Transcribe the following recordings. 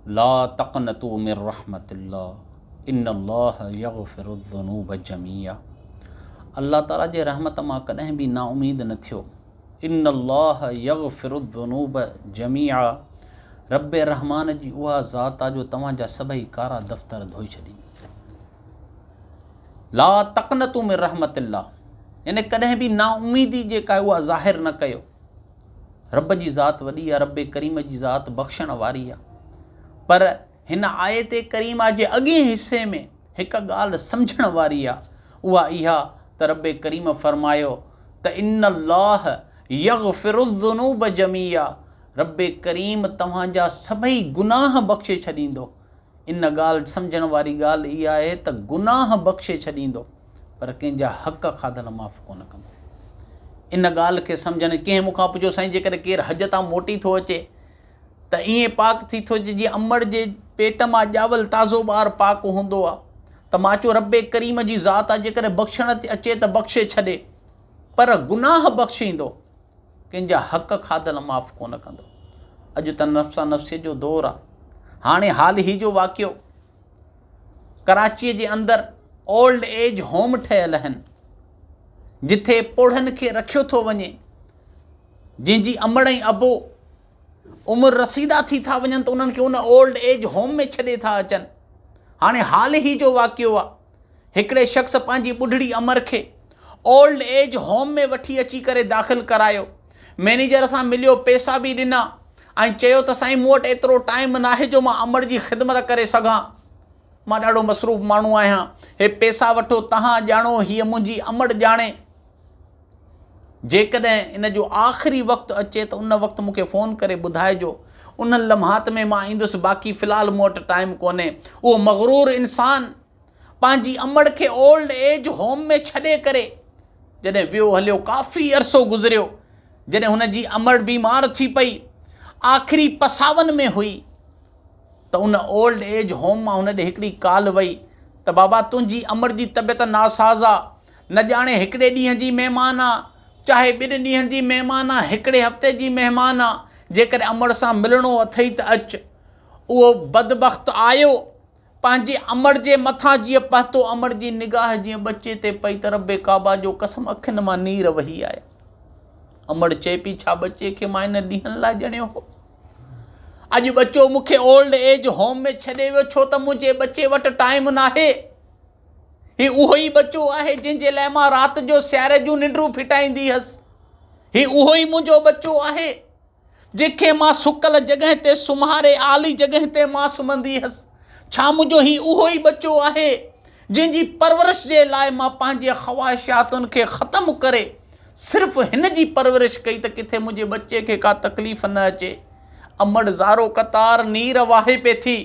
ला तक़नतू मिर रहमतिल्लाह इन्नल्लाह यग़फ़िरुज़्ज़ुनूब जमीआ। अल्लाह ताला जे रहमत मां कॾहिं बि नाउमीद न थियो। इन्नल्लाह यग़फ़िरुज़्ज़ुनूब जमीआ, रब रहमान जी उहा ज़ात आहे जो तव्हांजा सभई कारा दफ़्तर धोई छॾी। ला तक़नतू मिर रहमतिल्लाह, यानी कॾहिं बि नाउमीदी जेका आहे उहा ज़ाहिर न कयो। रब जी ज़ात वॾी आहे, रब करीम जी ज़ात बख़्शण वारी आहे। पर हिन आयत करीमा जे अॻे हिस्से में हिकु ॻाल्हि सम्झण वारी आहे, उहा इहा त रब करीम फरमायो त इन्नल्लाह यग़फ़िरुज़्ज़ुनूब जमीआ, रब करीम तव्हांजा सभई गुनाह बख़्शे छॾींदो। इन ॻाल्हि सम्झण वारी ॻाल्हि इहा आहे त गुनाह बख़्शे छॾींदो, पर कंहिंजा हक़ खाधल माफ़ कोन कंदो। इन ॻाल्हि खे सम्झनि। कंहिं मूंखां पुछियो, साईं जेकॾहिं केरु हज तां मोटी थो अचे त ईअं पाक थी थो अचे जीअं अमड़ जे पेट मां ॼावल ताज़ो ॿारु पाक हूंदो आहे? त मां चयो रब करीम जी ज़ात आहे, जेकॾहिं बख़्शण अचे त बख़्शे छॾे, पर गुनाह बख़्शींदो, कंहिंजा हक़ खाधल माफ़ कोन कंदो। अॼु त नफ़्सा नफ़्से जो दौरु आहे। हाणे हाल ई जो वाक़ियो, कराचीअ जे अंदरि ओल्ड एज होम ठहियल आहिनि, जिथे पोढ़नि खे रखियो थो वञे, जंहिंजी अमड़ ऐं अबो उमिरि रसीदा थी था वञनि त उन्हनि खे उन ओल्ड एज होम में छॾे था अचनि। हाणे हाल ई जो वाक़ियो आहे, हिकिड़े शख़्स पंहिंजी ॿुढड़ी अमर खे ओल्ड एज होम में वठी अची करे दाख़िल करायो। मैनेजर सां मिलियो, पैसा बि ॾिना ऐं चयो त साईं मूं वटि एतिरो टाइम न आहे जो मां अमड़ जी ख़िदमत करे सघां, मां ॾाढो मसरूफ़ माण्हू आहियां, हे पैसा वठो, तव्हां ॼाणो, हीअ मुंहिंजी अमड़ ॼाणे। जेकॾहिं इन जो आख़िरी वक़्तु अचे त उन वक़्तु मूंखे फ़ोन करे ॿुधाइजो, उन लम्हात में मां ईंदुसि, बाक़ी फ़िलहालु मूं वटि टाइम कोन्हे। उहो मग़रूर इंसान पंहिंजी अमड़ खे ओल्ड एज होम में छॾे करे जॾहिं वियो हलियो, काफ़ी अरसो गुज़रियो, जॾहिं हुनजी अमड़ बीमार थी पई, आख़िरी पसावन में हुई, त उन ओल्ड एज होम मां हुन ॾे हिकिड़ी कॉल वई त बाबा तुंहिंजी अमड़ जी तबियत नासाज़ आहे, न ॼाणे हिकिड़े ॾींहं जी महिमान आहे, चाहे 2 ॾींहंनि जी महिमान आहे, हिकिड़े हफ़्ते जी महिमान आहे, जेकॾहिं अमड़ सां मिलणो अथई त अचु। उहो बदबख़्त आयो, पंहिंजे अमड़ जे मथां जीअं पहुतो, अमड़ जी निगाह जीअं बचे ते पई त रब काबा जो कसम अखियुनि मां नीर वही आया। अमड़ चए पई, छा बचे खे मां इन ॾींहंनि लाइ ॼणियो हो? अॼु बच्चो मूंखे ओल्ड एज होम में छॾे वियो, छो त मुंहिंजे बचे वटि टाइम न आहे। ही उहो ई बच्चो आहे जंहिंजे लाइ मां राति जो सियारे जूं निंड्रूं फिटाईंदी हुअसि। ही उहो ई मुंहिंजो बच्चो आहे जंहिंखे मां सुकल जॻह ते सुम्हारे आली जॻह ते मां सुम्हंदी हुअसि। छा मुंहिंजो ही उहो ई बच्चो आहे जंहिंजी परवरिश जे लाइ मां पंहिंजे ख़्वाहिशातुनि खे ख़तमु करे सिर्फ़ु हिन जी परवरिश कई त किथे मुंहिंजे बच्चे खे का तकलीफ़ न अचे? अमड़ ज़ारो क़तार नीर वाहे पे थी,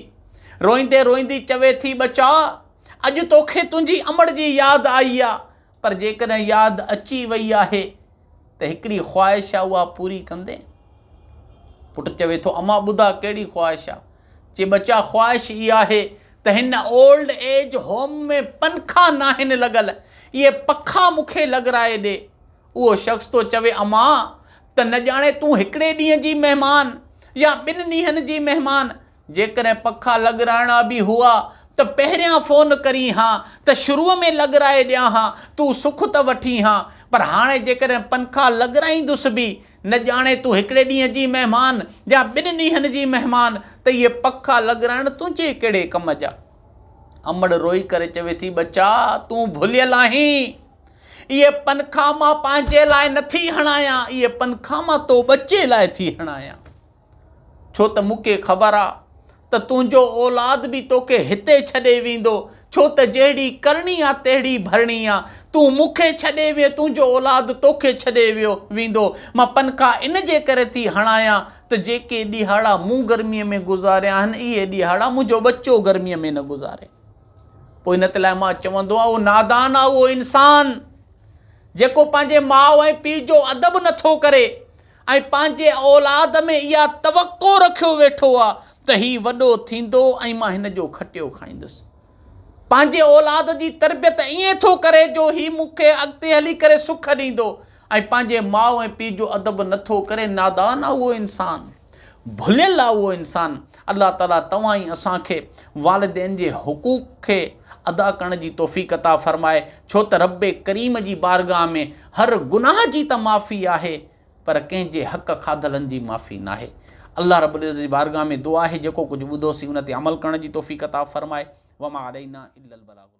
रोईंदे रोईंदी चवे थी, बचा अॼु तोखे तुंहिंजी अमड़ जी यादि आई आहे, पर जेकॾहिं यादि अची वई आहे त हिकिड़ी ख़्वाहिश आहे, उहा पूरी कंदे? पुटु चवे थो, अम्मा ॿुधा कहिड़ी ख़्वाहिश आहे? चए, बचा ख़्वाहिश इहा आहे त हिन ओल्ड एज होम में पंखा न आहिनि लॻल, इहे पखा मूंखे लॻराए ॾे। उहो शख़्स तो चवे, अम्मा त न ॼाणे तूं हिकिड़े ॾींहं जी महिमान या 2 ॾींहंनि जी महिमान, जेकॾहिं पखा लॻराइणा बि हुआ त पहिरियां फ़ोन करी हां त शुरूअ में लॻराए ॾियां हां, तूं सुख त वठी हां। पर हाणे जेकॾहिं पंखा लॻराईंदुसि बि, न ॼाणे तूं हिकिड़े ॾींहं जी महिमान या 2 ॾींहंनि जी महिमान, त इहे पखा लॻराइण तुंहिंजे कहिड़े कम जा? अमड़ रोई करे चवे थी, बचा तूं भुलियल आहीं, इहे पंखा मां पंहिंजे लाइ नथी हणायां, इहे पंखा मां तो बचे लाइ थी हणायां। छो त मूंखे ख़बर आहे त तुंहिंजो औलाद बि तोखे हिते छॾे वेंदो, छो त जहिड़ी करणी आहे तहिड़ी भरणी आहे। तूं मूंखे छॾे वे, तुंहिंजो औलाद तोखे छॾे वेंदो। मां पंखा इन जे करे थी हणायां त जेके ॾीहाड़ा मूं गर्मीअ में गुज़ारिया आहिनि, इहे ॾीहाड़ा मुंहिंजो बच्चो गर्मीअ में न गुज़ारे। पोइ इन ते लाइ मां चवंदो आहियां, उहो नादान आहे उहो इंसान जेको पंहिंजे माउ ऐं पीउ जो अदब नथो करे ऐं पंहिंजे औलाद में इहा तवक़ो रखियो वेठो आहे त ही वॾो थींदो ऐं मां हिन जो खटियो खाईंदुसि। पंहिंजे औलाद जी तरबियत ईअं थो करे जो ही मूंखे अॻिते हली करे सुख ॾींदो, ऐं पंहिंजे माउ ऐं पीउ जो अदब नथो करे। नादान आहे उहो इंसान, भुलियल आहे उहो इंसान। अल्लाह ताला तव्हां ई असांखे वालिदैन जे हुकूक खे अदा करण जी तौफ़ीक़ अता फ़रमाए, छो त रब्बे करीम जी बारगाह में हर गुनाह जी त माफ़ी आहे पर कंहिंजे हक़ खाधलनि जी माफ़ी नाहे। अल्लाह रब्बुल इज़्ज़त जी बारगाह में दुआ आहे जेको कुझु ॿुधोसीं उन ते अमल करण जी तौफ़ीक़ अता फ़रमाए। वमा अलैना इल्लल बलाग।